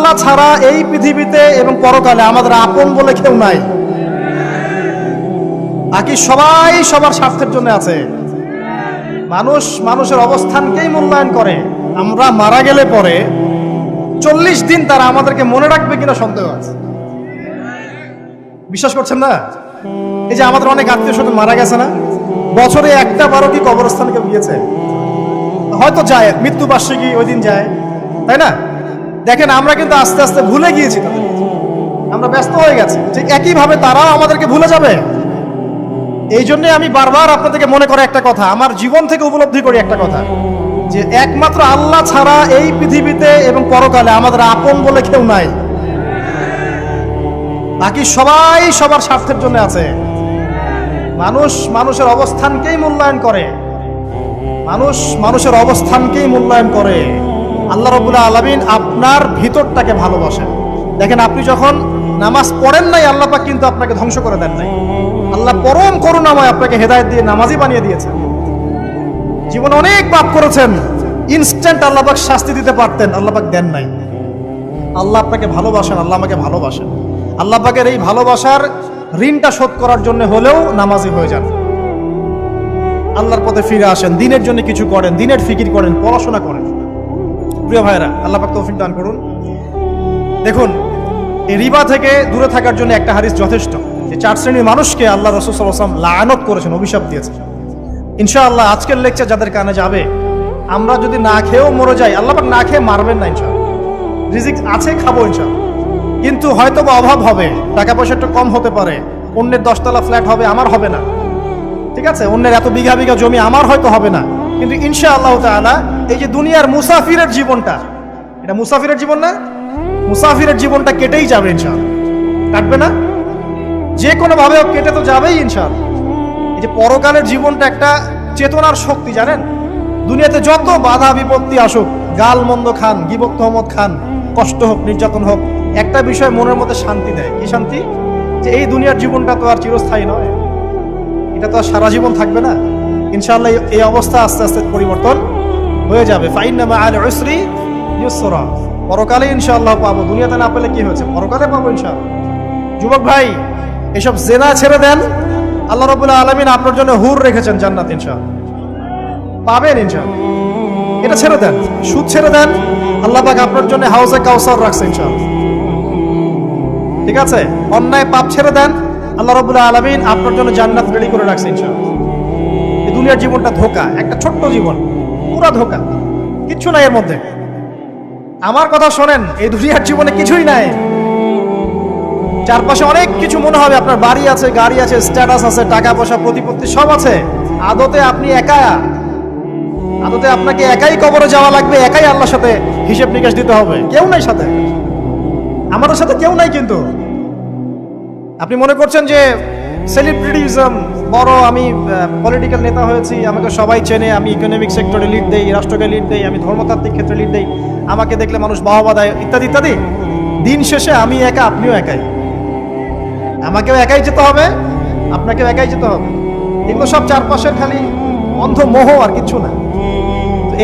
আল্লাহ ছাড়া এই পৃথিবীতে এবং পরকালে আমাদের আপন বলে কেউ নাই। বাকি সবাই সবার স্বার্থের জন্য আছে। মানুষ মানুষের অবস্থানকেই মূল্যায়ন করে। আমরা মারা গেলে পরে 40 দিন তারা আমাদেরকে মনে রাখবে কিনা সন্দেহ আছে। বিশ্বাস করছেন না? এই যে আমাদের অনেক আত্মীয় স্বজন মারা গেছে না, বছরে একটা বারো কি কবরস্থানে কেউ গিয়েছে? হয়তো যায়, মৃত্যুবার্ষিকী ওই দিন যায়, তাই না? দেখেন আমরা কিন্তু আস্তে আস্তে ভুলে গিয়েছি তাদের, আমরা ব্যস্ত হয়ে গেছি। ঠিক একইভাবে তারাও আমাদেরকে ভুলে যাবে। এই জন্যে আমি বারবার আপনাদেরকে মনে করে একটা কথা, আমার জীবন থেকে উপলব্ধি করি একটা কথা, যে একমাত্র আল্লাহ ছাড়া এই পৃথিবীতে এবং পরকালে আমাদের আপন বলে কেউ নাই। বাকি সবাই সবার স্বার্থের জন্য আছে। মানুষ মানুষের অবস্থানকেই মূল্যায়ন করে। মানুষ মানুষের অবস্থানকেই মূল্যায়ন করে। আল্লাহ রাব্বুল আলামিন আপনার ভিতরটাকে ভালোবাসেন। দেখেন আপনি যখন নামাজ পড়েন নাই, আল্লাহ পাক কিন্তু আপনাকে ধ্বংস করে দেন নাই। আল্লাহ পরম করুণাময় আপনাকে হেদায়েত দিয়ে নামাজি বানিয়ে দিয়েছেন। জীবনে অনেক পাপ করেছেন, ইনস্ট্যান্ট আল্লাহ পাক শাস্তি দিতে পারতেন, আল্লাহ পাক দেন নাই। আল্লাহ আপনাকে ভালোবাসেন, আল্লাহ আমাকে ভালোবাসেন। আল্লাহ পাকের এই ভালোবাসার ঋণটা শোধ করার জন্য হলেও নামাজি হয়ে যান, আল্লাহর পথে ফিরে আসেন, দিনের জন্য কিছু করেন, দিনের ফিকির করেন, পড়াশোনা করেন। প্রিয় ভাইরা, আল্লাহ পাক তৌফিক দান করুন। দেখুন, এই রিবা থেকে দূরে থাকার জন্য একটা হাদিস যথেষ্ট, যে 4 শ্রেণীর মানুষকে আল্লাহ রাসূল সাল্লাল্লাহু আলাইহি ওয়াসাল্লাম লাআনত করেছেন, অভিশাপ দিয়েছেন। ইনশাআল্লাহ আজকের লেকচার যাদের কানে যাবে, আমরা যদি না খেয়েও মরে যাই, আল্লাহ পাক না খেয়ে মারবেন না ইনশাআল্লাহ। রিজিক আছে, খাবো ইনশাআল্লাহ। কিন্তু হয়তো বা অভাব হবে, টাকা পয়সা একটু কম হতে পারে, অন্যের 10 তলা ফ্ল্যাট হবে, আমার হবে না, ঠিক আছে? অন্যের এত বিঘা বিঘা জমি আমার হয়তো হবে না, কিন্তু ইনশাআল্লাহ তাআলা এই যে দুনিয়ার মুসাফিরের জীবনটা, এটা মুসাফিরের জীবন না? মুসাফিরের জীবনটা কেটেই যাবে ইনশাআল্লাহ। কাটবে না? যে কোনো ভাবে কেটে তো যাবেই ইনশাআল্লাহ। এই যে পরকালের জীবনটা একটা চেতনার শক্তি, জানেন? দুনিয়াতে যত বাধা বিপত্তি আসুক, গাল মন্দ খান, গীবত তহমত খান, কষ্ট হোক, নির্যাতন হোক, একটা বিষয় মনের মধ্যে শান্তি দেয়। কি শান্তি? যে এই দুনিয়ার জীবনটা তো আর চিরস্থায়ী নয়, এটা তো আর সারা জীবন থাকবে না। ইনশাআল্লাহ এই অবস্থা আস্তে আস্তে পরিবর্তন হয়ে যাবে। ফাইন্না মাআল উসরি ইউসরা, পরকালে ইনশাআল্লাহ পাবো। দুনিয়াতে না পেলে কি হয়েছে, পরকালে পাবো ইনশাআল্লাহ। যুবক ভাই, এসব জেনা ছেড়ে দেন, আল্লাহ রাব্বুল আলামিন আপনার জন্য হুর রেখেছেন জান্নাত, ইনশাআল্লাহ পাবেন ইনশাআল্লাহ। এটা ছেড়ে দেন, সুদ ছেড়ে দেন, আল্লাহ পাক আপনার জন্য হাউজে কাউসার রাখছে ইনশাআল্লাহ, ঠিক আছে? অন্যায় পাপ ছেড়ে দেন, আল্লাহ রাব্বুল আলামিন আপনার জন্য জান্নাত রেডি করে রাখছে ইনশাআল্লাহ। এই দুনিয়ার জীবনটা ধোঁকা, একটা ছোট্ট জীবন, পুরা ধোঁকা, কিচ্ছু নাই এর মধ্যে। আমার কথা শোনেন, এই দুনিয়ার জীবনে কিছুই নাই। চারপাশে অনেক কিছু মনে হবে, আপনার বাড়ি আছে, গাড়ি আছে, স্ট্যাটাস আছে, টাকা পয়সা, প্রতিপত্তি সব আছে। আদতে আপনি একা, আদতে আপনাকে একাই কবরে যাওয়া লাগবে, একাই আল্লাহর সাথে হিসেব নিকাশ দিতে হবে। কেউ নাই সাথে, আমাদের সাথে কেউ নাই। কিন্তু আপনি মনে করছেন যে সেলিব্রিটিজম বড়, আমি পলিটিক্যাল নেতা হয়েছি, আমাকে সবাই চেনে, আমি ইকোনমিক সেক্টরে লিড দেই, রাষ্ট্রকে লিড দেই, আমি ধর্মতাত্ত্বিক ক্ষেত্রে লিড দেই, আমাকে দেখলে মানুষ বাহবা দেয়, ইত্যাদি ইত্যাদি। দিন শেষে আমি একা, আপনিও একাই। আমাকেও একাই যেতে হবে, আপনাকেও একাই যেতে হবে। এগুলো সব চারপাশের খালি অন্ধ মোহ, আর কিছু না।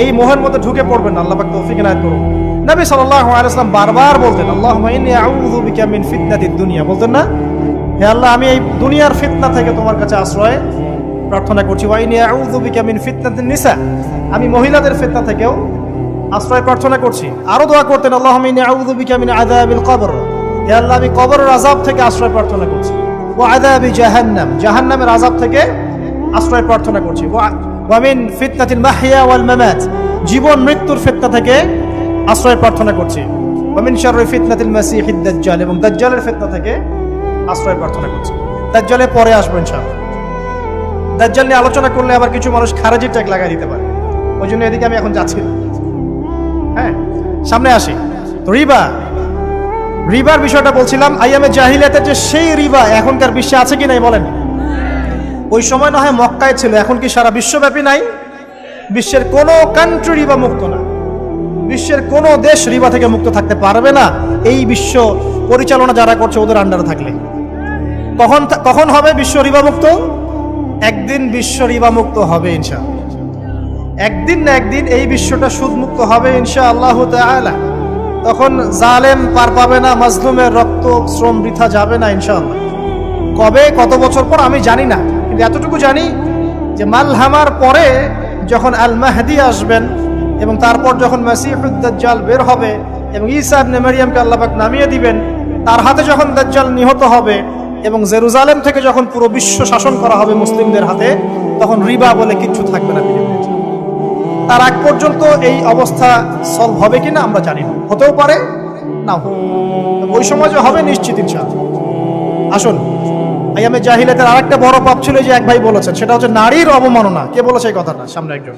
এই মোহের মধ্যে ঢুকে পড়বেন না, আল্লাহ পাক তৌফিক এনায়েত করুন। নবী সাল্লাল্লাহু আলাইহি ওয়াসাল্লাম বারবার বলতেন, আল্লাহুম্মা ইন্নী আউযু বিকা মিন ফিতনাতিদ দুনিয়া, বলতেন না? হে আল্লাহ, আমি এই দুনিয়ার ফিতনা থেকে তোমার কাছে আশ্রয় প্রার্থনা করছি। ওয়া ইন্নী আউযু বিকা মিন ফিতনাতিন নিসা, আমি মহিলাদের ফিতনা থেকেও আশ্রয় প্রার্থনা করছি। আরো দোয়া করতেন, আল্লাহুম্মা ইন্নী আউযু বিকা মিন আযাবিল কবর, হে আল্লাহ, আমি কবরের আযাব থেকে আশ্রয় প্রার্থনা করছি। ওয়া আযাবি জাহান্নাম, জাহান্নামের আযাব থেকে আশ্রয় প্রার্থনা করছি। ওয়া মিন ফিতনাতিল মাহইয়া ওয়াল মামাত, জীবন মৃত্যুর ফিতনা থেকে আশ্রয় প্রার্থনা করছি। ওয়া মিন শাররি ফিতনাতিল মাসিহিদ দাজ্জাল, এবং দাজ্জালের ফিতনা থেকে আশ্রয় প্রার্থনা করছি। দাজ্জালে পরে আসবো ইনশাআল্লাহ। দাজ্জাল নিয়ে আলোচনা করলে আবার কিছু মানুষ খারেজি ট্যাগ লাগাই দিতে পারে, ওই জন্য এদিকে আমি এখন যাচ্ছি না। হ্যাঁ, সামনে আসি। তো রিবার বিষয়টা বলছিলাম। আইয়ামে জাহিলিয়াতের যে সেই রিবা এখনকার বিশ্বে আছে কি নাই বলেন? ওই সময় না হয় মক্কায় ছিল, এখন কি সারা বিশ্বব্যাপী নাই? বিশ্বের কোনো কান্ট্রি রিবা মুক্ত না, বিশ্বের কোনো দেশ রিবা থেকে মুক্ত থাকতে পারবে না, এই বিশ্ব পরিচালনা যারা করছে ওদের আন্ডারে থাকলে। কখন হবে বিশ্ব রিবা মুক্ত? একদিন বিশ্ব রিবা মুক্ত হবে ইনশাআল্লাহ। একদিন না একদিন এই বিশ্বটা সুদ মুক্ত হবে ইনশাআল্লাহ তাআলা। তখন জালেম পার পাবে না, মাজলুমের রক্ত শ্রম বৃথা যাবে না ইনশাআল্লাহ। কবে কত বছর পর আমি জানি না, কিন্তু এতটুকু জানি যে মালহামার পরে যখন আল মাহদি আসবেন এবং তারপর যখন মাসিহুদ দাজ্জাল বের হবে এবং ঈসা ইবনে মারইয়ামকে আল্লাহ পাক নামিয়ে দিবেন, তার হাতে যখন দাজ্জাল নিহত হবে এবং জেরুজালেম থেকে যখন পুরো বিশ্ব শাসন করা হবে মুসলিমদের হাতে, তখন রিবা বলে কিচ্ছু থাকবে না পৃথিবীতে। তার আগ পর্যন্ত এই অবস্থা সলভ হবে কিনা আমরা জানি না, হতেও পারে না। ওই সময় যে হবে নিশ্চিত ইনশাআল্লাহ। আসুন, আইয়ামে জাহিলিয়াতের আরেকটা বড় পাপ ছিল যে এক ভাই বলেছেন, সেটা হচ্ছে নারীর অবমাননা। কে বলেছে এই কথাটা? সামনে একজন।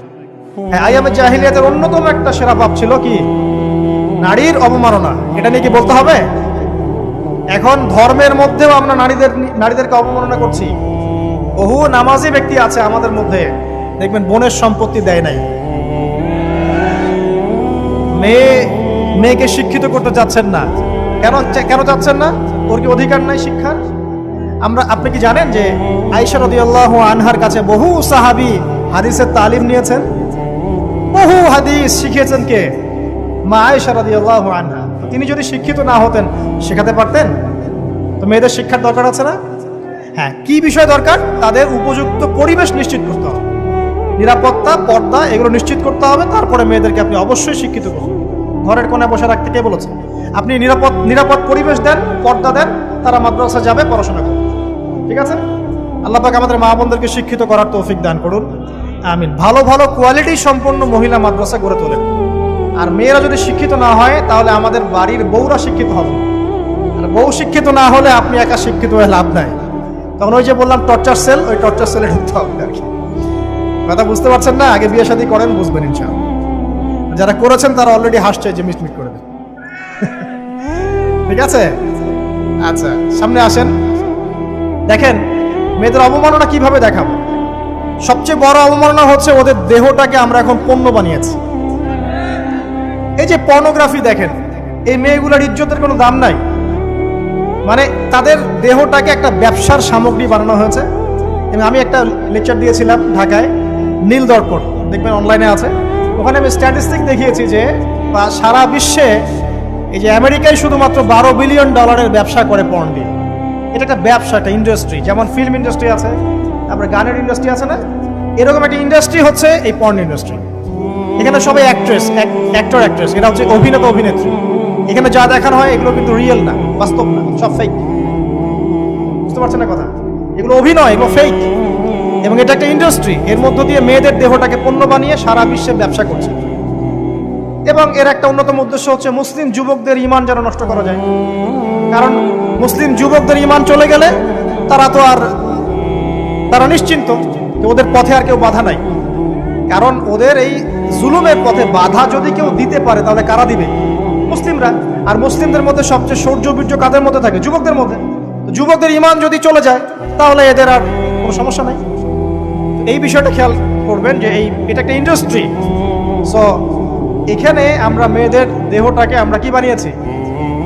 হ্যাঁ, আইয়ামে জাহিলিয়াতের অন্যতম একটা সেরা পাপ ছিল কি? নারীর অবমাননা। এটা নিয়ে কি বলতে হবে? এখন ধর্মের মধ্যেও আমরা নারীদেরকে অবমাননা করছি। বহু নামাজি ব্যক্তি আছে আমাদের মধ্যে, দেখবেন বোনের সম্পত্তি দেয় নাই, মেয়েকে শিক্ষিত করতে যাচ্ছেন না। কেন যাচ্ছেন না? ওর কি অধিকার নাই শিক্ষার? আপনি কি জানেন যে আয়েশা রাদিয়াল্লাহু আনহার কাছে বহু সাহাবী হাদিসের তালিম নিয়েছেন, বহু হাদিস শিখিয়েছেন কে? মা আয়েশা রাদিয়াল্লাহু আনহা। তিনি যদি শিক্ষিত না হতেন শেখাতে পারতেন? তো মেয়েদের শিক্ষার দরকার আছে না? হ্যাঁ, কি বিষয় দরকার? তাদের উপযুক্ত পরিবেশ নিশ্চিত করতে হবে, নিরাপত্তা, পর্দা এগুলো নিশ্চিত করতে হবে। তারপরে মেয়েদেরকে আপনি অবশ্যই শিক্ষিত করুন। ঘরের কোণে বসে রাখতে কে বলেছে? আপনি নিরাপদ পরিবেশ দেন, পর্দা দেন, তারা মাদ্রাসা যাবে, পড়াশোনা করবে। ঠিক আছে? আল্লাহ পাক আমাদের মা বোনদেরকে শিক্ষিত করার তৌফিক দান করুন, আমিন। ভালো ভালো কোয়ালিটি সম্পন্ন মহিলা মাদ্রাসা গড়ে তোলেন। আর মেয়েরা যদি শিক্ষিত না হয় তাহলে আমাদের বাড়ির বউরা শিক্ষিত হবে। আর বউ শিক্ষিত না হলে আপনি একা শিক্ষিত হয়ে লাভ নাই। তখন ওই যে বললাম টর্চার সেল, ওই টর্চার সেলে ঢুকতে হবে আর কি। কথা বুঝতে পারছেন না? আগে বিয়ে শাদী করেন, বুঝবেন ইনশাআল্লাহ। যারা করেছেন তারা অলরেডি হাসছে যে মিটমিট করে দেন। ঠিক আছে? আচ্ছা, সামনে আসেন। দেখেন মেয়েদের অবমাননা কিভাবে দেখাবো। সবচেয়ে বড় অবমাননা হচ্ছে ওদের দেহটাকে আমরা এখন পণ্য বানিয়েছি। এই যে পর্নোগ্রাফি দেখেন, এই মেয়েগুলোর ইজ্জতের কোনো দাম নাই। মানে তাদের দেহটাকে একটা ব্যবসার সামগ্রী বানানো হয়েছে। এবং আমি একটা লেকচার দিয়েছিলাম ঢাকায়, নীল দর্পণ, দেখবেন অনলাইনে আছে। ওখানে আমি স্ট্যাটিস্টিক দেখিয়েছি যে সারা বিশ্বে এই যে আমেরিকায় শুধুমাত্র $12 বিলিয়ন ব্যবসা করে পর্ন দিয়ে। এটা একটা ব্যবসা, একটা ইন্ডাস্ট্রি। যেমন ফিল্ম ইন্ডাস্ট্রি আছে, তারপরে গানের ইন্ডাস্ট্রি আছে না, এরকম একটা ইন্ডাস্ট্রি হচ্ছে এই পর্ন ইন্ডাস্ট্রি। এখানে সবাই অ্যাক্টর অ্যাক্ট্রেস, এরা হচ্ছে অভিনেতা অভিনেত্রী। এখানে যা দেখানো হয় এগুলো কিন্তু রিয়েল না, বাস্তব না, সব ফেক। বুঝতে পারছেন না কথা? এগুলো অভিনয়, এগুলো ফেক। এবং এটা একটা ইন্ডাস্ট্রি, এর মধ্য দিয়ে মেয়েদের দেহটাকে পণ্য বানিয়ে সারা বিশ্বে ব্যবসা করছে। এবং এর একটা অন্যতম উদ্দেশ্য হচ্ছে মুসলিম যুবকদের ঈমান যেন নষ্ট করা যায়। কারণ মুসলিম যুবকদের ঈমান চলে গেলে তারা নিশ্চিন্ত যে ওদের পথে আর কেউ বাধা নাই। কারণ ওদের এই জুলুমের পথে বাধা যদি কেউ দিতে পারে তাহলে কারা দিবে? মুসলিমরা। আর মুসলিমদের মধ্যে সবচেয়ে শৌর্য বীর্য কাদের মধ্যে থাকে? যুবকদের মধ্যে। যুবকদের ঈমান যদি চলে যায় তাহলে এদের আর কোনো সমস্যা নাই। এই বিষয়টা খেয়াল করবেন যে এটা একটা ইন্ডাস্ট্রি। সো এখানে আমরা মেয়েদের দেহটাকে আমরা কি বানিয়েছি?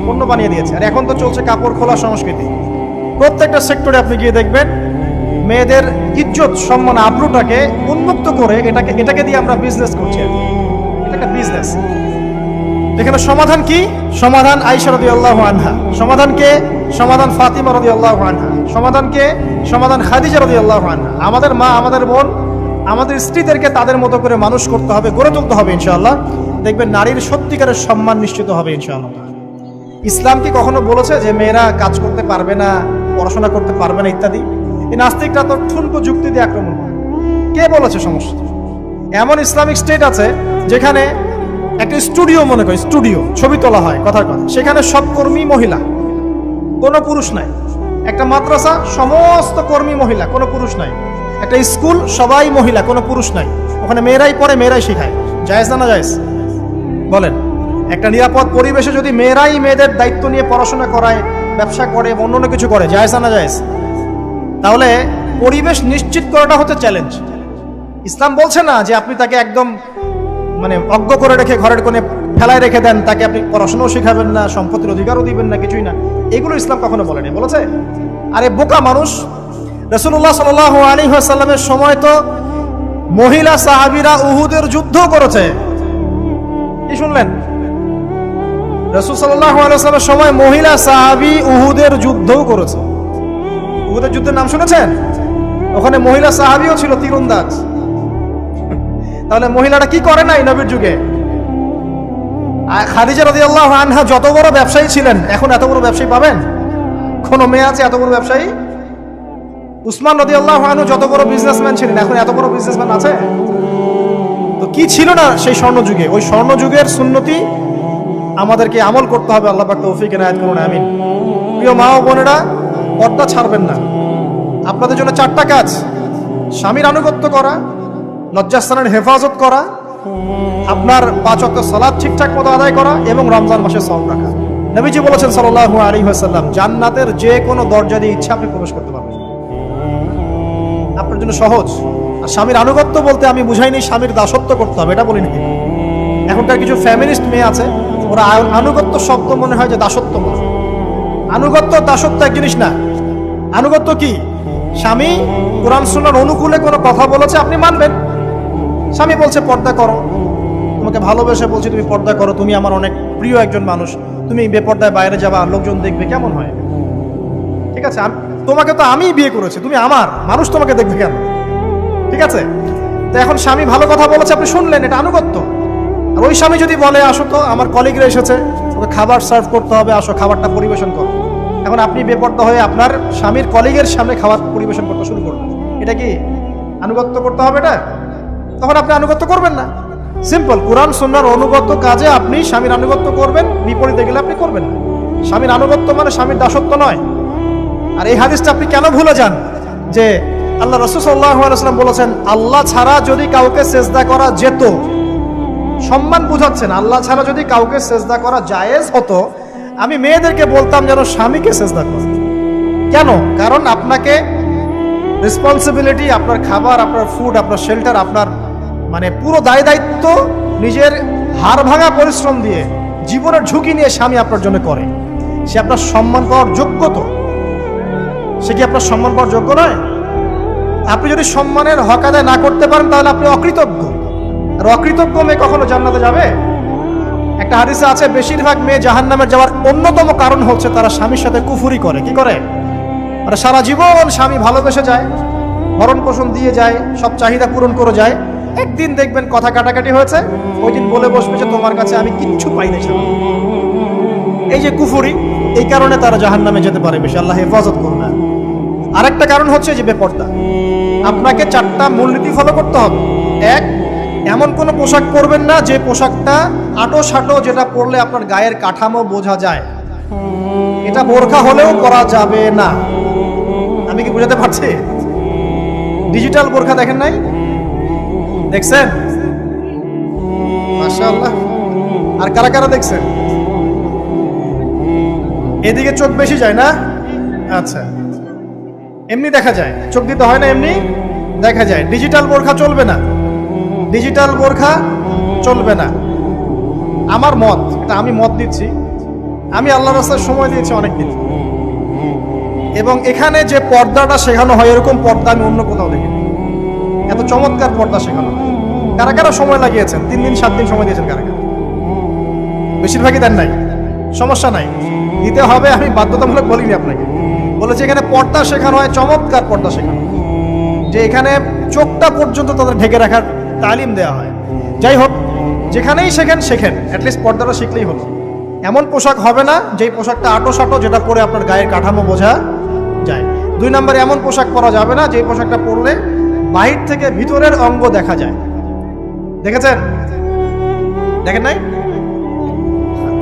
পণ্য বানিয়ে দিয়েছি। আর এখন তো চলছে কাপড় খোলা সংস্কৃতি। প্রত্যেকটা সেক্টরে আপনি গিয়ে দেখবেন মেয়েদের ইজ্জত, সম্মান, আব্রুটাকে উন্মুক্ত করে এটাকে দিয়ে আমরা বিজনেস করছি। এটা একটা বিজনেস। এখানে সমাধান কি? সমাধান আয়েশা রাদিয়াল্লাহু আনহা। সমাধান কে? সমাধান ফাতিমা রাদিয়াল্লাহু আনহা। সমাধান কে? সমাধান খাদিজা রাদিয়াল্লাহু আনহা। আমাদের মা, আমাদের বোন, আমাদের স্ত্রীদেরকে তাদের মতো করে মানুষ করতে হবে, গড়ে তুলতে হবে ইনশাআল্লাহ। দেখবেন নারীর সত্যিকারের সম্মান নিশ্চিত হবে ইনশাআল্লাহ। ইসলাম কি কখনো বলেছে যে মেয়েরা কাজ করতে পারবে না, পড়াশোনা করতে পারবে না ইত্যাদি? এই নাস্তিকরা তো ঠুনকো যুক্তি দিয়ে আক্রমণ করে। কে বলেছে সমস্যা? এমন ইসলামিক স্টেট আছে যেখানে একটা স্টুডিও, মনে করি স্টুডিও, ছবি তোলা হয়, কথার কথা, সেখানে সব কর্মী মহিলা, কোনো পুরুষ নাই। একটা মাদ্রাসা, সমস্ত কর্মী মহিলা, কোনো পুরুষ নাই। একটা স্কুল, সবাই মহিলা, কোনো পুরুষ নাই। ওখানে মেয়েরাই পড়ে, মেয়েরাই শেখায়। জায়েজ না জায়েজ বলেন? একটা নিরাপদ পরিবেশে যদি মেয়েরাই মেয়েদের দায়িত্ব নিয়ে পড়াশোনা করায়, ব্যবসা করে, অন্য কিছু করে, জায়েজ না জায়েজ? তাহলে পরিবেশ নিশ্চিত করাটা হচ্ছে চ্যালেঞ্জ। ইসলাম বলছে না যে আপনি তাকে একদম অজ্ঞ করে রেখে ঘরের কোণে ফেলায় রেখে দেন, তাকে আপনি পড়াশোনাও শেখাবেন না, সম্পত্তির অধিকারও দিবেন না, কিছুই না। এগুলো ইসলাম কখনো বলেনি। বলেছে? আরে বোকা মানুষ! রাসূলুল্লাহ সাল্লাল্লাহু আলাইহি ওয়াসাল্লামের সময় তো মহিলা সাহাবীরা উহুদের যুদ্ধ করেছে। কি শুনলেন? রাসূল সাল্লাল্লাহু আলাইহি ওয়াসাল্লামের সময় মহিলা সাহাবী উহুদের যুদ্ধও করেছে। উহুদের যুদ্ধের নাম শুনেছেন? ওখানে মহিলা সাহাবীও ছিল তীরন্দাজ। তাহলে মহিলারা কি করে নাই নবীর যুগে? খাদিজা রাদিয়াল্লাহু আনহা যত বড় ব্যবসায়ী ছিলেন, এখন এত বড় ব্যবসায়ী পাবেন? কোন মেয়ে আছে এত বড় ব্যবসায়ী? উসমান রাদিয়াল্লাহু আনহু যত বড় বিজনেসম্যান ছিলেন, এখন এত বড় বিজনেসম্যান আছে? তো কি ছিল না সেই স্বর্ণ যুগে? ওই স্বর্ণ যুগের সুন্নতি আমাদেরকে আমল করতে হবে। আল্লাহ পাক তৌফিক এনায়েত করুন, আমিন। প্রিয় মা ও বোনেরা, পর্দা ছাড়বেন না। আপনাদের জন্য 4টা কাজ: স্বামীর আনুগত্য করা, লজ্জাস্থানের হেফাজত করা, আপনার 5 ওয়াক্ত সালাত ঠিকঠাক মতো আদায় করা এবং রমজান মাসে সওম রাখা। নবীজি বলেছেন সাল্লাল্লাহু আলাইহি ওয়াসাল্লাম, জান্নাতের যে কোনো দরজা দিয়ে ইচ্ছা আপনি প্রবেশ করতে পারবেন। আপনার জন্য সহজ। আর স্বামীর আনুগত্য বলতে আমি বুঝাইনি স্বামীর দাসত্ব করতে হবে, এটা বলিনি। এখনকার কিছু ফ্যামিলিস্ট মেয়ে আছে, ওরা আনুগত্য শব্দ মনে হয় যে দাসত্ব বলে। আনুগত্য দাসত্ব এক জিনিস না। আনুগত্য কি? স্বামী কোরআন সুন্নাহর অনুকূলে কোনো কথা বলেছে, আপনি মানবেন। স্বামী বলছে পর্দা করো, তোমাকে ভালোবেসে বলছি তুমি পর্দা করো, তুমি আমার অনেক প্রিয় একজন মানুষ, তুমি বেপর্দায় বাইরে যাবা, লোকজন দেখবে, কেমন হয়? ঠিক আছে, তোমাকে তো আমি বিয়ে করেছি, তুমি আমার মানুষ, তোমাকে দেখবে কেন? ঠিক আছে, তো এখন স্বামী ভালো কথা বলেছে, আপনি শুনলেন, এটা আনুগত্য। আর ওই স্বামী যদি বলে আসো তো আমার কলিগরা এসেছে, ওকে খাবার সার্ভ করতে হবে, আসো খাবারটা পরিবেশন করো, এখন আপনি বেপর্দা হয়ে আপনার স্বামীর কলিগের সামনে খাবার পরিবেশন করতে শুরু করবেন, এটা কি আনুগত্য করতে হবে? এটা তখন আপনি আনুগত্য করবেন না। সিম্পল, কোরআন সুন্নাহর অনুগত কাজে আপনি স্বামীর আনুগত্য করবেন, বিপরীতে গেলে আপনি করবেন না। স্বামীর আনুগত্য মানে স্বামীর দাসত্ব নয়। আর এই হাদিসটা আপনি কেন ভুলে যান যে আল্লাহ রাসূল সাল্লাল্লাহু আলাইহি ওয়াসাল্লাম বলেছেন আল্লাহ ছাড়া যদি কাউকে সেজদা করা যেত, সম্মান বুঝাচ্ছেন, আল্লাহ ছাড়া যদি কাউকে সেজদা করা জায়েজ হতো, আমি মেয়েদেরকে বলতাম যেন স্বামীকে সেজদা করে। কেন? কারণ আপনাকে রেসপন্সিবিলিটি, আপনার খাবার, আপনার ফুড, আপনার শেল্টার, আপনার মানে পুরো দায় দায়িত্ব নিজের হাড় ভাঙা পরিশ্রম দিয়ে, জীবনের ঝুঁকি নিয়ে স্বামী আপনার জন্য করে। সে আপনার সম্মান পাওয়ার যোগ্য তো? সে কি আপনার সম্মান পাওয়ার যোগ্য নয়? আপনি যদি সম্মানের হক আদায় না করতে পারেন তাহলে আপনি অকৃতজ্ঞ। আর অকৃতজ্ঞ মেয়ে কখনো জান্নাতে যাবে? একটা হাদিসে আছে বেশিরভাগ মেয়ে জাহান্নামে যাওয়ার অন্যতম কারণ হচ্ছে তারা স্বামীর সাথে কুফরি করে। কি করে? মানে সারা জীবন স্বামী ভালোবেসে যায়, ভরণ পোষণ দিয়ে যায়, সব চাহিদা পূরণ করে যায়, একদিন দেখবেন কথা কাটাকাটি হয়েছে, ওই দিন বলে বসবে যে তোমার কাছে আমি কিচ্ছু পাই না। এই যে কুফরি, এই কারণে তারা জাহান্নামে যেতে পারে বেশি। আল্লাহ হেফাজত করবে। আরেকটা কারণ হচ্ছে যে বেপর্দা। আপনাকে 4টা মূলনীতি ফলো করতে হবে। 1, এমন কোনো পোশাক পরবেন না যে পোশাকটা আটো সাটো, যেটা পরলে আপনার গায়ের কাঠামো বোঝা যায়। এটা বোরখা হলেও পরা যাবে না। আমি কি বুঝাতে পারছি? ডিজিটাল বোরখা দেখেন নাই? দেখছেন? মাশাআল্লাহ। আর কারা কারা দেখছেন? এদিকে চোখ বেশি যায় না? আচ্ছা, এমনি দেখা যায়, চোখ দিতে হয় না, এমনি দেখা যায়। ডিজিটাল বোরখা চলবে না, ডিজিটাল বোরখা চলবে না। আমার মত, এটা আমি মত দিচ্ছি, আমি আল্লাহর রাস্তায় সময় দিয়েছি অনেকদিন, এবং এখানে যে পর্দাটা শেখানো হয় এরকম পর্দা আমি অন্য কোথাও দেখিনি। এত চমৎকার পর্দা শেখানো হয়। কারা কারা সময় লাগিয়েছেন? 3 দিন 7 দিন সময় দিয়েছেন কারা কারা? বেশিরভাগই দেন নাই। সমস্যা নাই, দিতে হবে, আমি বাধ্যতামূলক বলিনি আপনাকে। বলেছি এখানে পর্দা শেখানো হয়, চমৎকার পর্দা শেখানো হয়, যে এখানে চোখটা পর্যন্ত তাদের ঢেকে রাখার তালিম দেওয়া হয়। যাই হোক, যেখানেই শেখেন অ্যাটলিস্ট পর্দাটা শিখলেই হলো। এমন পোশাক হবে না যেই পোশাকটা আটো সাটো, যেটা পরে আপনার গায়ের কাঠামো বোঝা যায়। 2 নম্বরে এমন পোশাক পরা যাবে না যেই পোশাকটা পরলে বাহির থেকে ভিতরের অঙ্গ দেখা যায়। দেখেছেন? দেখেন নাই?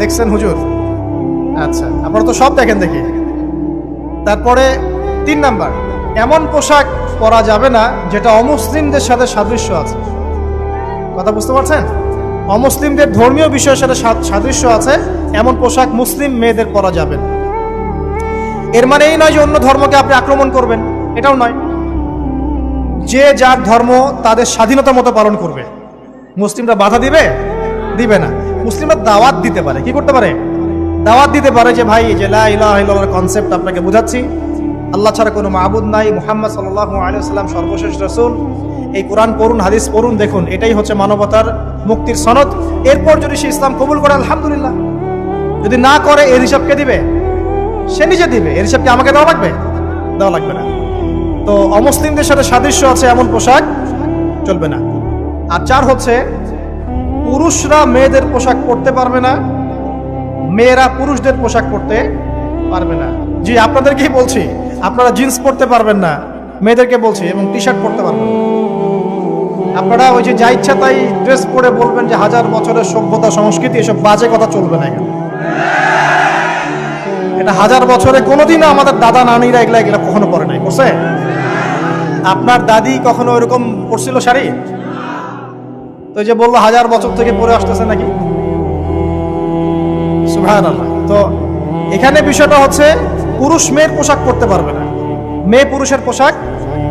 দেখছেন হুজুর? আচ্ছা, আপনারা তো সব দেখেন দেখি। তারপরে 3 নাম্বার, এমন পোশাক পরা যাবে না যেটা অমুসলিমদের সাথে সাদৃশ্য আছে। কথা বুঝতে পারছেন? অমুসলিমদের ধর্মীয় বিষয়ের সাথে সাদৃশ্য আছে এমন পোশাক মুসলিম মেয়েদের পরা যাবে না। এর মানে এই নয় যে অন্য ধর্মকে আপনি আক্রমণ করবেন, এটাও নয়। যে যার ধর্ম তাদের স্বাধীনতা মতো পালন করবে। মুসলিমরা বাধা দিবে না। মুসলিমরা দাওয়াত দিতে পারে। কি করতে পারে? দাওয়াত দিতে পারে যে ভাই, যে লা ইলাহা ইল্লাল্লাহর কনসেপ্ট আপনাকে বোঝাচ্ছি, আল্লাহ ছাড়া কোনো মাবুদ নাই, মুহাম্মদ সাল্লাল্লাহু আলাইহি ওয়াসাল্লাম সর্বশেষ রাসূল, এই কোরআন পড়ুন, হাদিস পড়ুন, দেখুন এটাই হচ্ছে মানবতার মুক্তির সনদ। এরপর যদি সে ইসলাম কবুল করে আলহামদুলিল্লাহ, যদি না করে এর হিসাব কে দিবে? সে নিজে দিবে। এর হিসাব কি আমাকে দেওয়া লাগবে? দেওয়া লাগবে না। তো অমুসলিমদের সাথে সাদৃশ্য আছে এমন পোশাক চলবে না। আর 4 হচ্ছে পুরুষরা মেয়েদের পোশাক পরতে পারবে না, মেয়েরা পুরুষদের পোশাক পরতে পারবে না। জি, আপনাদেরকেই বলছি, আপনারা জিন্স পরতে পারবেন না, মেয়েদেরকে বলছি, এবং টি শার্ট পরতে পারবেন না। আপনারা ওই যে যা ইচ্ছা তাই ড্রেস পরে বলবেন যে 1000 বছরের সভ্যতা সংস্কৃতি, এসব বাজে কথা চলবে না এখানে। এটা 1000 বছরে কোনোদিনও আমাদের দাদা নানিরা এগুলা কখনো পরে নাই। করছে? আপনার দাদি কখনো ওইরকম পরছিল শাড়ি? তো যে বললো 1000 বছর থেকে পরে আসতেছে নাকি? সুবহানাল্লাহ। তো এখানে বিষয়টা হচ্ছে পুরুষ মেয়ের পোশাক পরতে পারবে না, মেয়ে পুরুষের পোশাক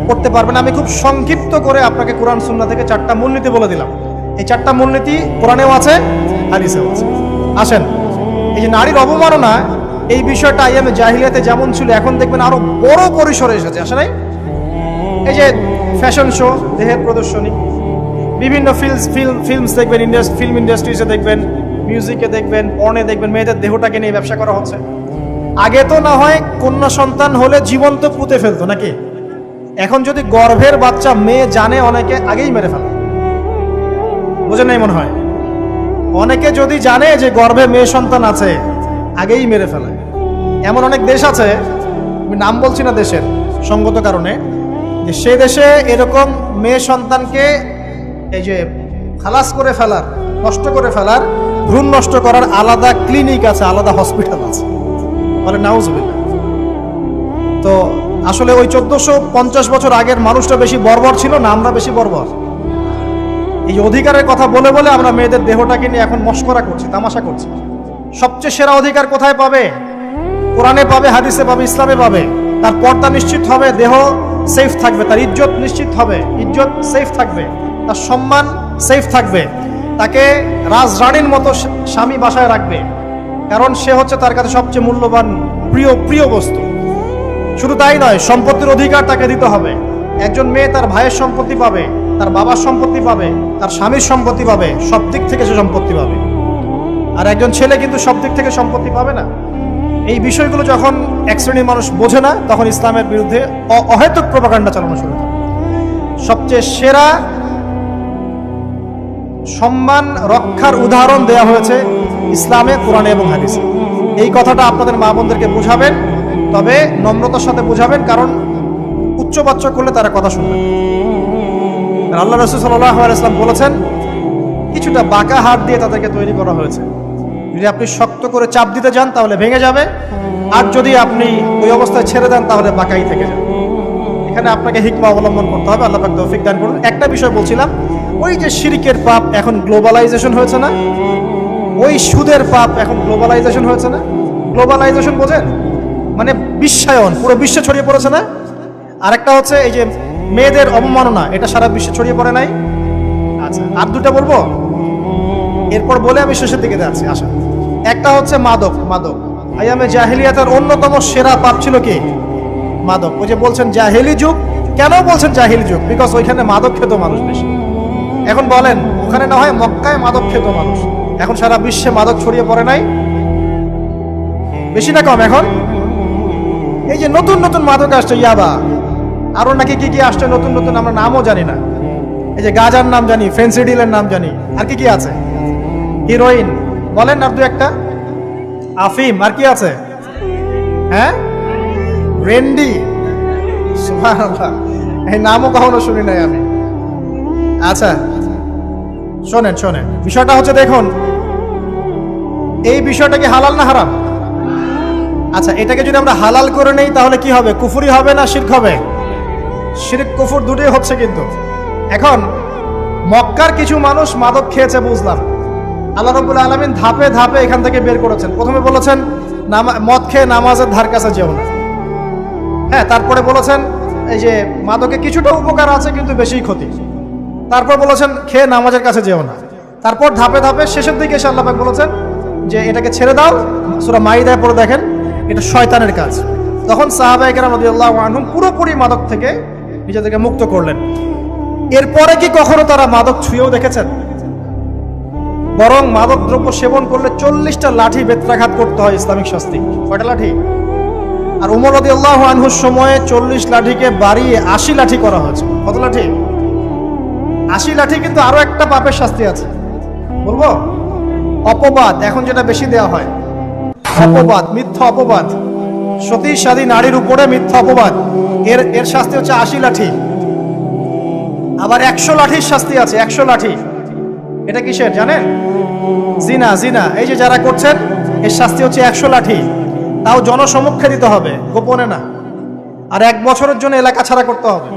পরতে পারবে না। আমি খুব সংক্ষিপ্ত করে আপনাকে কোরআন সুন্নাহ থেকে 4টা মূলনীতি বলে দিলাম। এই 4টা মূলনীতি কোরআনেও আছে, হাদিসেও আছে। আসেন, এই যে নারীর অবমাননা, এই বিষয়টা আইয়ামে জাহিলিয়াতে যেমন ছিল, এখন দেখবেন আরো বড় পরিসরে এসেছে। আসে নাই? এই যে ফ্যাশন শো, দেহের প্রদর্শনী, বিভিন্ন ফিল্মস দেখবেন, ফিল্ম ইন্ডাস্ট্রিজে দেখবেন, মিউজিকে দেখবেন, পর্নে দেখবেন, মেয়েদের দেহটাকে নিয়ে ব্যবসা করা হচ্ছে। আগে তো না হয় কন্যা সন্তান হলে জীবন্ত পুঁতে ফেলতো নাকি? এখন যদি গর্ভের বাচ্চা মেয়ে জানে, অনেকে আগেই মেরে ফেলে। বুঝেন নাই মনে হয়? অনেকে যদি জানে যে গর্ভে মেয়ে সন্তান আছে, আগেই মেরে ফেলে। এমন অনেক দেশ আছে, আমি নাম বলছি না দেশের সঙ্গত কারণে, যে সে দেশে এরকম মেয়ে সন্তানকে এই যে খালাস করে ফেলার, নষ্ট করে ফেলার, ভ্রূণ নষ্ট করার আলাদা ক্লিনিক আছে, আলাদা হসপিটাল আছে। বলে নাউজুবিল্লাহ। তো আসলে ওই 1450 বছর আগের মানুষটা বেশি বর্বর ছিল না আমরা বেশি বর্বর? এই অধিকারের কথা বলে বলে আমরা মেয়েদের দেহটাকে নিয়ে এখন মস্করা করছি, তামাশা করছি। সবচেয়ে সেরা অধিকার কোথায় পাবে? কোরআনে পাবে, হাদিসে পাবে, ইসলামে পাবে। তার পর্দা নিশ্চিত হবে, দেহ সেফ থাকবে, তার ইজ্জত নিশ্চিত হবে, ইজ্জত সেফ থাকবে, তার সম্মান সেফ থাকবে, তাকে রাজরানীর মতো স্বামী বাসায় রাখবে, কারণ সে হচ্ছে তার কাছে সবচেয়ে মূল্যবান প্রিয় বস্তু। শুধু তাই নয়, সম্পত্তির অধিকার তাকে দিতে হবে। একজন মেয়ে তার ভাইয়ের সম্পত্তি পাবে, তার বাবার সম্পত্তি পাবে, তার স্বামীর সম্পত্তি পাবে, সব দিক থেকে সে সম্পত্তি পাবে। আর একজন ছেলে কিন্তু সব দিক থেকে সম্পত্তি পাবে না। এই বিষয়গুলো যখন এক শ্রেণীর মানুষ বোঝে না, তখন ইসলামের বিরুদ্ধে অহেতুক প্রপাগান্ডা চালানো শুরু করে। সবচেয়ে সেরা সম্মান রক্ষার উদাহরণ দেয়া হয়েছে ইসলামে, কোরআনে এবং হাদিসে। এই কথাটা আপনাদের মা বোনদেরকে বুঝাবেন, তবে নম্রতার সাথে বুঝাবেন, কারণ উচ্চবাচ্য করলে তারা কথা শুনবে। আল্লাহ রাসূল সাল্লাল্লাহু আলাইহি ওয়াসাল্লাম বলেছেন, কিছুটা বাঁকা হাত দিয়ে তাদেরকে তৈরি করা হয়েছে। যদি আপনি শক্ত করে চাপ দিতে যান তাহলে ভেঙে যাবে, আর যদি আপনি ওই অবস্থায় ছেড়ে দেন তাহলে বাঁকাই থেকে যাবে। এখানে আপনাকে হিকমা অবলম্বন করতে হবে। আল্লাহ পাক তৌফিক দান করুন। একটা বিষয় বলছিলাম, ওই যে শিরকের পাপ এখন গ্লোবালাইজেশন হয়েছে না, ওই সুদের পাপ এখন গ্লোবালাইজেশন হয়েছে না। গ্লোবালাইজেশন বোঝেন? মানে বিশ্বায়ন, পুরো বিশ্বে ছড়িয়ে পড়েছে না। আরেকটা হচ্ছে এই যে মেয়েদের অবমাননা, এটা সারা বিশ্বে ছড়িয়ে পড়ে নাই? আচ্ছা, আর দুটা বলবো, এরপর বলে আমি শেষের দিকে যাচ্ছি। আসেন, একটা হচ্ছে মাদক। আইয়ামে জাহিলিয়াতের অন্যতম সেরা পাপ ছিল কি? মাদক। ওই যে বলছেন জাহিলি যুগ, কেন বলছেন জাহিলি যুগ? বিকজ ওইখানে মাদক খেত মানুষ বেশি। এখন বলেন, ওখানে না হয় মক্কায় মাদক খেত মানুষ, এখন সারা বিশ্বে মাদক ছড়িয়ে পড়ে নাই? বেশি না কম? এখন এই যে নতুন নতুন মাদক আসছে, ইয়াবা, আরো নাকি কি কি আসছে নতুন নতুন, আমরা নামও জানি না। এই যে গাঁজার নাম জানি, ফেন্সিডিলের নাম জানি, আর কি কি আছে? হিরোইন বলেন, আর দু একটা, আফিম, আর কি আছে? হ্যাঁ, রেন্ডি, সুবহানাল্লাহ, এই নামও কখনো শুনি নাই আমি। আচ্ছা শোনেন, বিষয়টা হচ্ছে, দেখুন, এই বিষয়টা কি হালাল না হারাম? আচ্ছা, এটাকে যদি আমরা হালাল করে নেই তাহলে কি হবে? কুফরি হবে না শিরক হবে? শিরক কুফর দুটোই হচ্ছে। কিন্তু এখন মক্কার কিছু মানুষ মাদক খেয়েছে, বুঝলাম। আল্লাহ রাব্বুল আলামিন ধাপে ধাপে এখান থেকে বের করেছেন। প্রথমে বলেছেন মদ খেয়ে নামাজের ধার কাছে যেও না। হ্যাঁ, তারপরে বলেছেন এই যে মাদকে কিছুটা উপকার আছে কিন্তু বেশি ক্ষতি। তারপর বলেছেন খেয়ে নামাজের কাছে যেও না। তারপর ধাপে ধাপে শেষের দিকে এসে আল্লাহ পাক বলেছেন যে এটাকে ছেড়ে দাও। সূরা মাইদায় পড়ে দেখেন, এটা শয়তানের কাজ। তখন সাহাবায়ে কেরাম রাদিয়াল্লাহু আনহুম পুরোপুরি মাদক থেকে নিজেদেরকে মুক্ত করলেন। এরপরে কি কখনো তারা মাদক ছুঁয়েও দেখেছেন? বরং মাদকদ্রব্য সেবন করলে 40টা লাঠি বেত্রাঘাত করতে হয় ইসলামিক শাস্তি। কয়টা লাঠি? আর উমর রাদিয়াল্লাহু আনহুর সময়ে 40 লাঠিকে বাড়িয়ে 80 লাঠি করা হয়েছে। কত লাঠি? 80 লাঠি। কিন্তু আরো একটা পাপের শাস্তি আছে, বলবো? অপবাদ। এখন যেটা বেশি দেওয়া হয়, অপবাদ, মিথ্যা অপবাদ, সতী সাদী নারীর উপরে মিথ্যা অপবাদ, এর শাস্তি হচ্ছে 80 লাঠি। আবার 100 লাঠির শাস্তি আছে, 100 লাঠি। এটা কিসের জানেন? জিনা। জিনা এই যে যারা করছেন, এর শাস্তি হচ্ছে 100 লাঠি। তাও জনসমক্ষে দিতে হবে, গোপনে না। আর 1 বছরের জন্য এলাকা ছাড়া করতে হবে।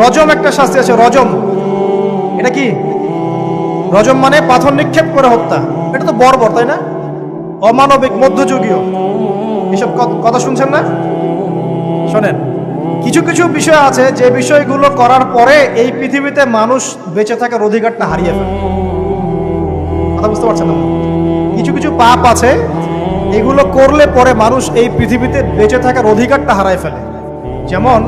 রজম একটা শাস্তি আছে, রজম। এটা কি? রজম মানে পাথর নিক্ষেপ করে হত্যা। এটা তো বর্বর, তাই না? অমানবিক, মধ্যযুগীয়। এসব কথা শুনছেন না? শোনেন, কিছু কিছু বিষয় আছে যে বিষয়গুলো করার পরে এই পৃথিবীতে মানুষ বেঁচে থাকার অধিকারটা হারিয়ে ফেলে। কথা বুঝতে পারছেন না? কিছু কিছু পাপ আছে, এগুলো করলে পরে মানুষ এই পৃথিবীতে বেঁচে থাকার অধিকারটা হারায় ফেলে। যেমন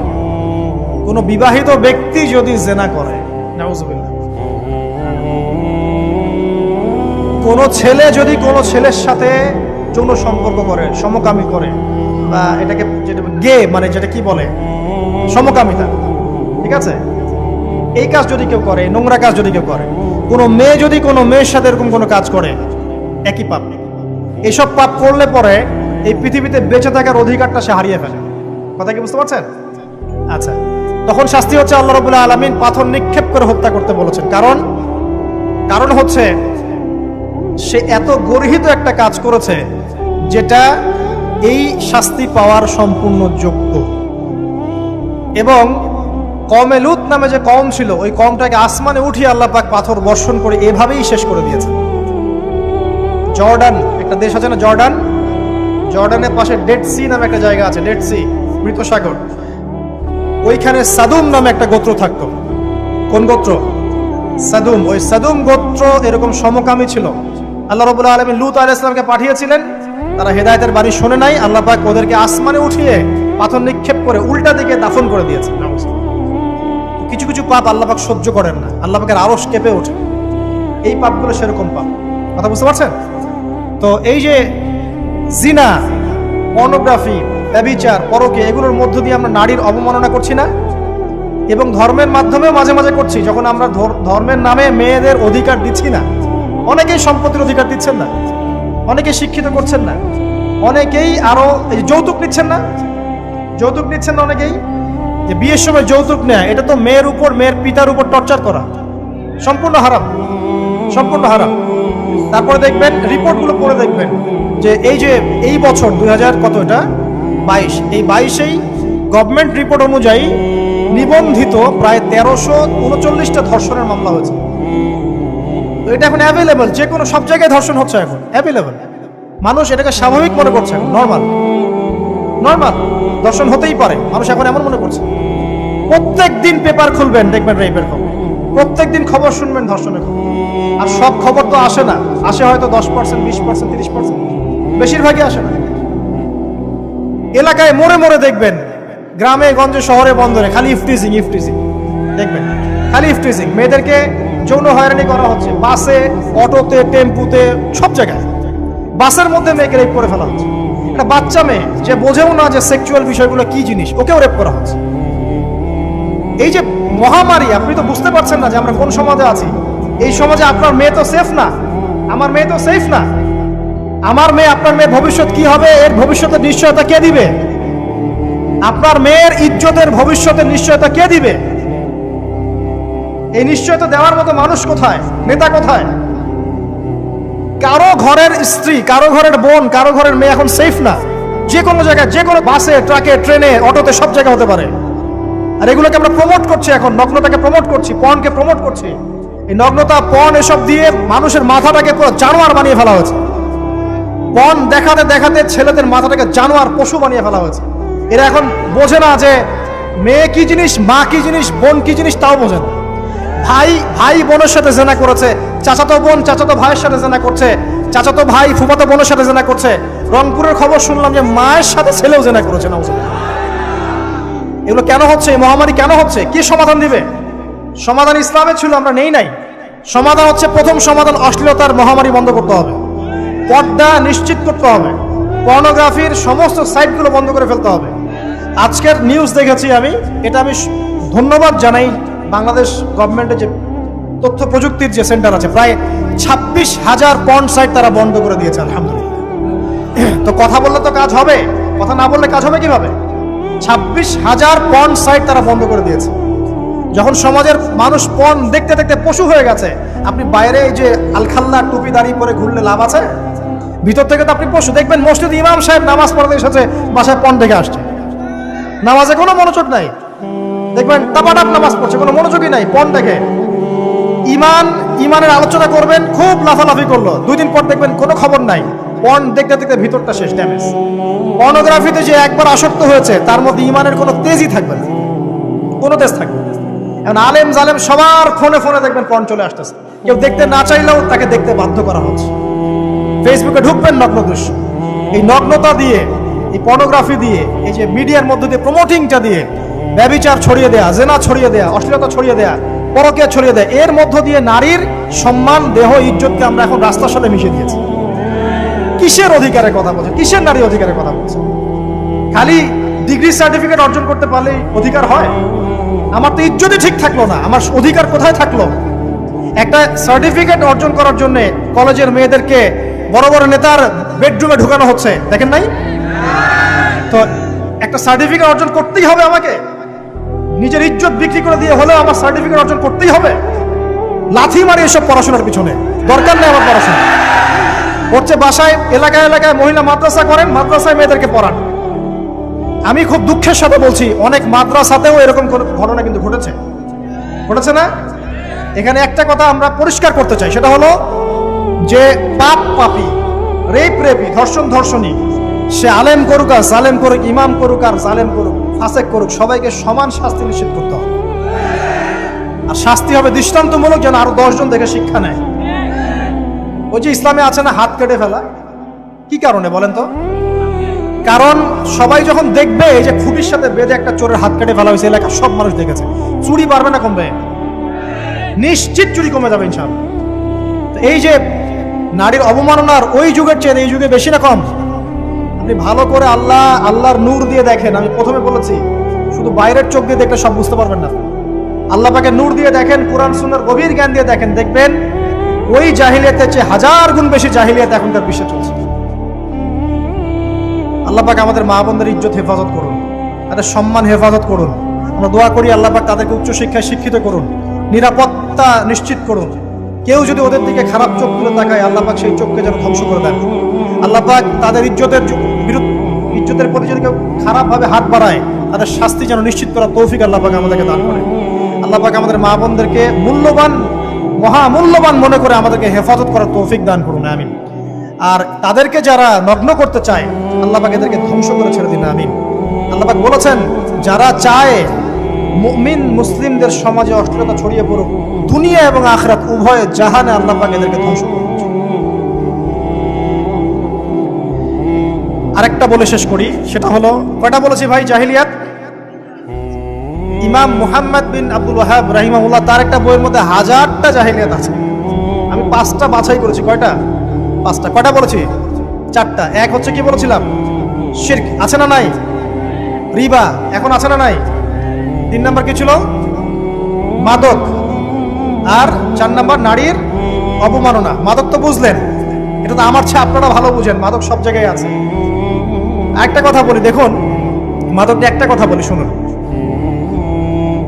কোনো বিবাহিত ব্যক্তি যদি জেনা করে, নাউজুবিল্লাহ, কোনো ছেলে যদি কোনো ছেলের সাথে যৌন সম্পর্ক করে, সমকামী করে, বা এটাকে যেটা গে মানে যেটা কি বলে, সমকামিতা, ঠিক আছে? এই কাজ যদি কেউ করে, নোংরা কাজ যদি কেউ করে, কোনো মেয়ে যদি কোনো মেয়ের সাথে এরকম কোনো কাজ করে, একই পাপ। এইসব পাপ করলে পরে এই পৃথিবীতে বেঁচে থাকার অধিকারটা সে হারিয়ে ফেলে। কথা কি বুঝতে পারছেন? আচ্ছা, তখন শাস্তি হচ্ছে আল্লাহ রাব্বুল আলামিন পাথর নিক্ষেপ করে হত্যা করতে বলেছেন। কারণ হচ্ছে সে এত গর্হিত একটা কাজ করেছে যেটা এই শাস্তি পাওয়ার সম্পূর্ণ যোগ্য। এবং কওমে লূত নামে যে কওম ছিল, ওই কওমটাকে আসমানে উঠিয়ে আল্লাহ পাক পাথর বর্ষণ করে এভাবেই শেষ করে দিয়েছে। জর্ডান একটা দেশ আছে না, জর্ডান? জর্ডানের পাশে ডেড সি নামে একটা জায়গা আছে, ডেড সি, মৃত সাগর। ওইখানে সাদুম নামে একটা গোত্র থাকতো। কোন গোত্র? সাদুম। ওই সাদুম গোত্র এরকম সমকামী ছিল। আল্লাহ রাব্বুল আলামিন লূত আলাইহিস সালামকে পাঠিয়েছিলেন, তারা হেদায়েতের বাণী শোনে নাই। আল্লাহ পাক ওদেরকে আসমানে উঠিয়ে পাথর নিক্ষেপ করে উল্টা দিকে দাফন করে দিয়েছে। কিছু কিছু পাপ আল্লাহ পাক সহ্য করেন না, আল্লাহ পাকের আরশ কেঁপে ওঠে। এই পাপগুলো সেরকম পাপ। কথা বুঝতে পারছেন? তো এই যে জিনা, পর্নোগ্রাফি, ব্যভিচার, পরকে, এগুলোর মধ্য দিয়ে আমরা নারীর অবমাননা করছি না? এবং ধর্মের মাধ্যমেও মাঝে মাঝে করছি, যখন আমরা ধর্মের নামে মেয়েদের অধিকার দিচ্ছি না। অনেকেই সম্পত্তির অধিকার দিচ্ছেন না, অনেকে শিক্ষিত করছেন না, অনেকেই আরো যৌতুক নিচ্ছেন না। যৌতুক নিচ্ছেন না অনেকেই। যে বিয়ের সময় যৌতুক নেয়, এটা তো মেয়ের উপর, মেয়ের পিতার উপর টর্চার করা, সম্পূর্ণ হারাম, সম্পূর্ণ হারাম। তারপরে দেখবেন, রিপোর্টগুলো পড়ে দেখবেন যে এই বছর 2000 কত, এটা 22, এই 22-এই গভর্নমেন্ট রিপোর্ট অনুযায়ী নিবন্ধিত প্রায় 1339টা ধর্ষণের মামলা হয়েছে। এটা এখন অ্যাভেলেবল, যে কোনো সব জায়গায় ধর্ষণ হচ্ছে, এখন অ্যাভেলেবল। মানুষ এটাকে স্বাভাবিক মনে করছে, নর্মাল ধর্ষণ হতেই পারে, মানুষ এখন এমন মনে করছে। প্রত্যেক দিন পেপার খুলবেন, দেখবেন রেপের খবর, প্রত্যেক দিন খবর শুনবেন ধর্ষণের খবর। আর সব খবর তো আসে না, আসে হয়তো 10%, 20%, 30%, বেশিরভাগই আসে না। এলাকায় মোড়ে মোড়ে দেখবেন, গ্রামে গঞ্জে শহরে বন্দরে খালি ইফটিজিং দেখবেন, খালি ইফটিজিং। মেয়েদেরকে যৌন হয়রানি করা হচ্ছে, বাসে, অটোতে, টেম্পুতে, সব জায়গায়। বাসের মধ্যে মেয়েকে রেপ করে ফেলা হচ্ছে। একটা বাচ্চা মেয়ে যে বোঝেও না যে সেক্সুয়াল বিষয়গুলো কি জিনিস, ওকেও রেপ করা হচ্ছে। এই যে মহামারী, আপনি তো বুঝতে পারছেন না যে আমরা কোন সমাজে আছি। এই সমাজে আপনার মেয়ে তো সেফ না, আমার মেয়ে তো সেফ না। আমার মেয়ে, আপনার মেয়ের ভবিষ্যৎ কি হবে, এর ভবিষ্যতের নিশ্চয়তা কে দিবে? আপনার মেয়ের ইজ্জতের ভবিষ্যতের নিশ্চয়তা কে দিবে? এই নিশ্চয়তা দেওয়ার মতো মানুষ কোথায়, নেতা কোথায়? কারো ঘরের স্ত্রী, কারো ঘরের বোন, কারো ঘরের মেয়ে এখন সেফ না। যে কোনো জায়গায়, যে কোনো বাসে, ট্রাকে, ট্রেনে, অটোতে, সব জায়গায় হতে পারে। আর এগুলোকে আমরা প্রমোট করছি, এখন নগ্নতাকে প্রমোট করছি, পর্নকে প্রমোট করছি। এই নগ্নতা, পর্ন, এসব দিয়ে মানুষের মাথাটাকে পুরো জানোয়ার বানিয়ে ফেলা হয়েছে। পর্ন দেখাতে দেখাতে ছেলেদের মাথাটাকে জানোয়ার, পশু বানিয়ে ফেলা হয়েছে। এরা এখন বোঝে না যে মেয়ে কি জিনিস, মা কি জিনিস, বোন কি জিনিস, তাও বোঝে না। ভাই বোনের সাথে জেনা করেছে, চাচাতো বোন চাচাতো ভাইয়ের সাথে জেনা করছে, চাচাতো ভাই ফুফাতো বোনের সাথে জেনা করছে। রংপুরের খবর শুনলাম যে মায়ের সাথে ছেলেও জেনা করেছে। এগুলো কেন হচ্ছে? এই মহামারী কেন হচ্ছে? কি সমাধান দিবে? সমাধান ইসলামে ছিল, আমরা নেই নাই। সমাধান হচ্ছে, প্রথম সমাধান অশ্লীলতার মহামারী বন্ধ করতে হবে, পর্দা নিশ্চিত করতে হবে, পর্নোগ্রাফির সমস্ত সাইটগুলো বন্ধ করে ফেলতে হবে। আজকের নিউজ দেখেছি আমি, এটা আমি ধন্যবাদ জানাই বাংলাদেশ গভর্নমেন্টের যে তথ্য প্রযুক্তির যে সেন্টার আছে, প্রায় 26,000 পর্ন সাইট তারা বন্ধ করে দিয়েছে, আলহামদুলিল্লাহ। তো কথা বললে তো কাজ হবে, কথা না বললে কাজ হবে কিভাবে? 26,000 পর্ন সাইট তারা বন্ধ করে দিয়েছে। যখন সমাজের মানুষ পর্ন দেখতে দেখতে পশু হয়ে গেছে, আপনি বাইরে এই যে আলখাল্লা টুপি দাঁড়িয়ে পরে ঘুরলে লাভ আছে? ভিতর থেকে তো আপনি পশু। দেখবেন মসজিদে ইমাম সাহেব নামাজ পড়তে এসেছে, বাসায় পর্ন দেখে আসছে, নামাজে কোনো মনোযোগ নাই। দেখবেন টাপাটাপ নামাজ পড়ছে, কোনো মনোযোগই নাই, পর্ন দেখে। ইমানের আলোচনা করবেন, খুব লাফালাফি করলো, 2 দিন পর দেখবেন কোনো খবর নাই, পর্ন দেখতে দেখতে ভিতরটা শেষ, ড্যামেজ। পর্নোগ্রাফিতে যে একবার আসক্ত হয়েছে, তার মধ্যে ইমানের কোনো তেজই থাকবে না, কোনো তেজ থাকবে না। এখন আলেম জালেম সবার ফোনে ফোনে দেখবেন পর্ন চলে আসতেছে, কেউ দেখতে না চাইলেও তাকে দেখতে বাধ্য করা হচ্ছে। ফেসবুকে ঢুকবেন, নগ্ন দৃশ্য। এই নগ্নতা দিয়ে, এই পর্নোগ্রাফি দিয়ে, এই যে মিডিয়ার মধ্যে দিয়ে প্রমোটিংটা দিয়ে ব্যভিচার ছড়িয়ে দেয়া, জেনা ছড়িয়ে দেয়া, অশ্লীলতা ছড়িয়ে দেয়া, পরকীয়া ছড়িয়ে দেয়, এর মধ্য দিয়ে নারীর সম্মান, দেহ, ইজ্জতকে আমরা এখন রাস্তার সাথে মিশিয়ে দিয়েছি। কিসের অধিকারের কথা বলছে? কিসের নারী অধিকারের কথা বলছে? খালি ডিগ্রি সার্টিফিকেট অর্জন করতে পারলেই অধিকার হয়? আমার তো ইজ্জতই ঠিক থাকলো না, আমার অধিকার কোথায় থাকলো? একটা সার্টিফিকেট অর্জন করার জন্য কলেজের মেয়েদেরকে বড় বড় নেতার বেডরুমে ঢুকানো হচ্ছে, দেখেন নাই? তো একটা সার্টিফিকেট অর্জন করতেই হবে আমাকে, নিজের ইজ্জত বিক্রি করে দিয়ে হলেও আমার সার্টিফিকেট অর্জন করতেই হবে। লাথি মারি এসব পড়াশোনার পিছনে, দরকার নেই আমার পড়াশোনা। হচ্ছে বাসায় এলাকায় এলাকায় মহিলা মাদ্রাসা করেন, মাদ্রাসায় মেয়েদেরকে পড়ান। আমি খুব দুঃখের সাথে বলছি, অনেক মাদ্রাসাতেও এরকম ঘটনা কিন্তু ঘটেছে না? এখানে একটা কথা আমরা পরিষ্কার করতে চাই, সেটা হলো যে পাপ পাপী, রেপি, ধর্ষণী, সে আলেম করুক আর জালেম করুক, ইমাম করুক আর জালেম করুক, ফাসেক করুক, সবাইকে সমান শাস্তি নিশ্চিত করতে হবে। আর শাস্তি হবে দৃষ্টান্তমূলক, যেন আরো 10 জন দেখে শিক্ষা নেয়। ওই যে ইসলামে আছে না হাত কেটে ফেলা, কি কারণে বলেন তো? কারণ সবাই যখন দেখবে এই যে খুবির সাথে বেঁধে একটা চোরের হাত কেটে ফেলা হয়েছে, এলাকার সব মানুষ দেখেছে, চুরি বাড়বে না কমবে? নিশ্চিত চুরি কমে যাবে ইনশাআল্লাহ। এই যে নারীর অবমাননার ওই যুগের চেয়ে এই যুগে বেশি না কম? আপনি ভালো করে আল্লাহর নূর দিয়ে দেখেন। আমি প্রথমে বলেছি, শুধু বাইরের চোখ দিয়ে দেখলে সব বুঝতে পারবেন না। আল্লাহ পাকে নূর দিয়ে দেখেন, কোরআন সুন্নাহর গভীর জ্ঞান দিয়ে দেখেন, দেখবেন ওই জাহিলিয়াতের চেয়ে 1000 গুণ বেশি জাহিলিয়াত এখনকার বিশ্বে চলছে। আল্লাহ পাক আমাদের মা বোনদের ইজ্জত হেফাজত করুন, তাদের সম্মান হেফাজত করুন। আমরা দোয়া করি আল্লাহ পাক তাদেরকে উচ্চ শিক্ষায় শিক্ষিত করুন, নিরাপত্তা নিশ্চিত করুন। কেউ যদি ওদের দিকে খারাপ চোখ তুলে তাকায়, আল্লাহ পাক সেই চোখকে যেন ধ্বংস করে দেন। আল্লাহ পাক তাদের ইজ্জতের প্রতি যদি কেউ খারাপভাবে হাত বাড়ায়, তাদের শাস্তি যেন নিশ্চিত করার তৌফিক আল্লাহ পাক আমাদেরকে দান করে। আল্লাহ পাক আমাদের মা বোনদেরকে মহামূল্যবান মনে করে আমাদেরকে হেফাজত করার তৌফিক দান করুন, আমিন। আর তাদেরকে যারা নগ্ন করতে চায়, আল্লাহ পাক এদেরকে ধ্বংস করে ছেড়ে দিন, আমিন। আল্লাহ পাক বলেছেন, যারা চায় মুমিন মুসলিমদের সমাজে অশ্লীলতা ছড়িয়ে পড়ুক, দুনিয়া এবং আখিরাত উভয় জাহানে আল্লাহ পাক এদেরকে ধ্বংস করুন। আরেকটা বলে শেষ করি, সেটা হলো, কয়টা বলেছি ভাই জাহিলিয়াত? ইমাম মুহাম্মদ বিন আব্দুল ওয়াহাব রাহিমাহুল্লাহ, তার একটা বইয়ের মধ্যে 1000টা জাহিলিয়াত আছে। আমি 5টা বাছাই করেছি। কয়টা? 5টা। কয়টা বলেছি? 4টা। এক হচ্ছে কি বলেছিলাম? শিরক, আছে না নাই? রিবা এখন আছে না নাই? 3 নাম্বার কি ছিল? মাদক। আর 4 নাম্বার নারীর অবমাননা। মাদক তো বুঝলেন, এটা তো আমার চেয়ে আপনারা ভালো বুঝেন, মাদক সব জায়গায় আছে। একটা কথা বলি, দেখুন মাদক নিয়ে একটা কথা বলি, শুনুন।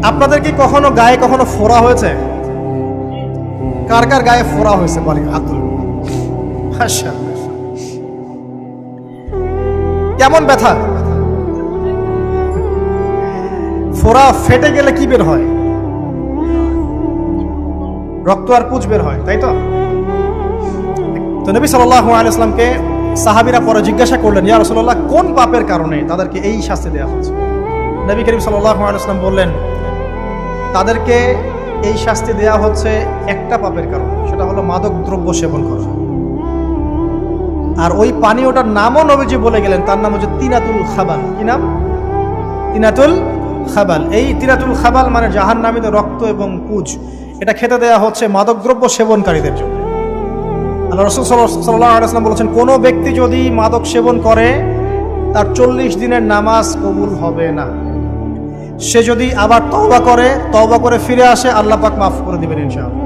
আপনাদের কি কখনো গায়ে কখনো ফোড়া হয়েছে? কার কার গায়ে ফোড়া হয়েছে বলে হাত তুলুন। আচ্ছা, কেমন ব্যথা? ফোড়া ফেটে গেলে কি বের হয়? রক্ত আর পুঁজ বের হয়, তাই তো? তো নবী সাল্লাল্লাহু আলাইহি ওয়াসাল্লামকে সাহাবীরা পরে জিজ্ঞাসা করলেন, ইয়া রাসূলুল্লাহ, কোন পাপের কারণে তাদেরকে এই শাস্তি দেওয়া হচ্ছে? নবী করিম সাল্লাল্লাহু আলাইহি ওয়াসাল্লাম বললেন, তাদেরকে এই শাস্তি দেওয়া হচ্ছে একটা পাপের কারণে, সেটা হলো মাদক দ্রব্য সেবন করা। আর ওই পানীয়টার নামও নবীজি বলে গেলেন, তার নাম হচ্ছে তিনাতুল খাবাল। কি নাম? তিনাতুল খাবাল। এই তিনাতুল খাবাল মানে জাহান্নামীদের রক্ত এবং পুঁজ। এটা খেতে দেয়া হচ্ছে মাদকদ্রব্য সেবনকারীদের জন্য। আল্লাহ রাসূল সাল্লাল্লাহু আলাইহি ওয়াসাল্লাম বলেছেন, কোনো ব্যক্তি যদি মাদক সেবন করে তার 40 দিনের নামাজ কবুল হবে না। সে যদি আবার তওবা করে ফিরে আসে, আল্লাহ পাক মাফ করে দিবেন ইনশাআল্লাহ।